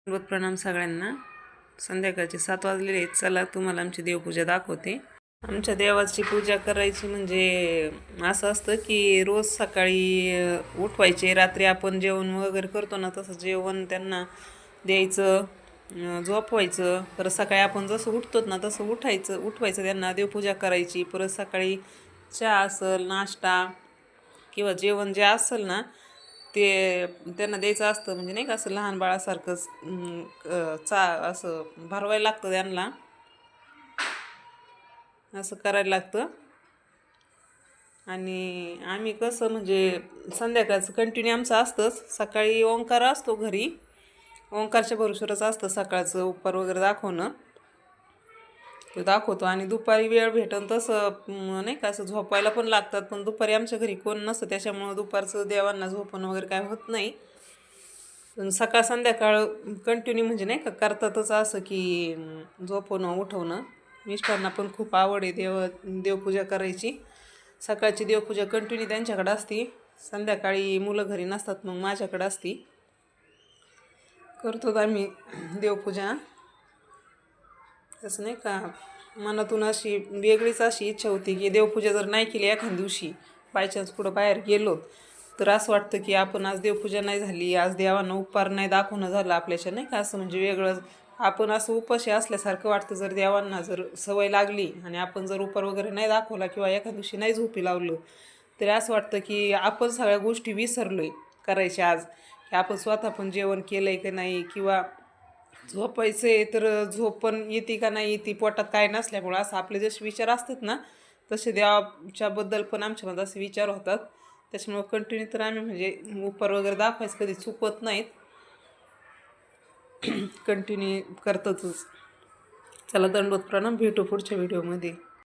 दंडवत प्रणाम सगळ्यांना। संध्याकाळचे 7 वाजलेले आहेत। चला तुम्हाला आमची देवपूजा दाखवते। आमच्या देवाची पूजा करायची म्हणजे असं असतं की रोज सकाळी उठवायचे, रात्री आपण जेवण वगैरे करतो ना तसं जेवण त्यांना द्यायचं, झोपवायचं। परत सकाळी आपण जसं उठतो ना तसं उठवायचं त्यांना, देवपूजा करायची। परत सकाळी चहा असेल, नाश्ता किंवा जेवण जे असेल ना ते त्यांना द्यायचं असतं। म्हणजे नाही का असं लहान बाळासारखंच असं भरवायला लागतं त्यांना, असं करायला लागतं। आणि आम्ही कसं म्हणजे संध्याकाळचं कंटिन्यू आमचं असतंच। सकाळी ओंकार असतो घरी, ओंकारच्या भरोश्यावरच असतं सकाळचं उपवास वगैरे दाखवणं, ते दाखवतो। आणि दुपारी वेळ भेटन तसं नाही का असं झोपायला पण लागतात, पण दुपारी आमच्या घरी कोण नसतं त्याच्यामुळं दुपारचं देवांना झोपणं वगैरे काय होत नाही। पण सकाळ संध्याकाळ कंटिन्यू म्हणजे नाही का करतातच असं की झोपवणं उठवणं। मिस्टरांना पण खूप आवड आहे देवपूजा करायची। सकाळची देवपूजा कंटिन्यू त्यांच्याकडे असती, संध्याकाळी मुलं घरी नसतात मग माझ्याकडे असती। करतो आम्ही देवपूजा। तसं नाही का मनातून अशी वेगळीच अशी इच्छा होती की देवपूजा जर नाही केली एखाद्या दिवशी, बाय चान्स कुठं बाहेर गेलो तर असं वाटतं की आपण आज देवपूजा नाही झाली, आज देवांना उपहार नाही दाखवणं झालं आपल्याच्या, नाही का असं म्हणजे वेगळं आपण असं उपाशी असल्यासारखं वाटतं। जर देवांना जर सवय लागली आणि आपण जर उपहार वगैरे नाही दाखवला किंवा एखाद्या दिवशी नाही झोपी लावलं तरी असं वाटतं की आपण सगळ्या गोष्टी विसरलोय करायच्या आज, की आपण स्वतः पण जेवण केलंय की नाही, किंवा झोपायचं आहे तर झोप पण येते का नाही येते पोटात काय नसल्यामुळं, असं आपले जसे विचार असतात ना तसे देवाच्याबद्दल पण आमच्यामध्ये असे विचार होतात। त्याच्यामुळे कंटिन्यू तर आम्ही म्हणजे उपहार वगैरे दाखवायचं कधी चुकवत नाहीत, कंटिन्यू करतातच। चला दंडवत प्रणाम, भेटू पुढच्या व्हिडिओमध्ये।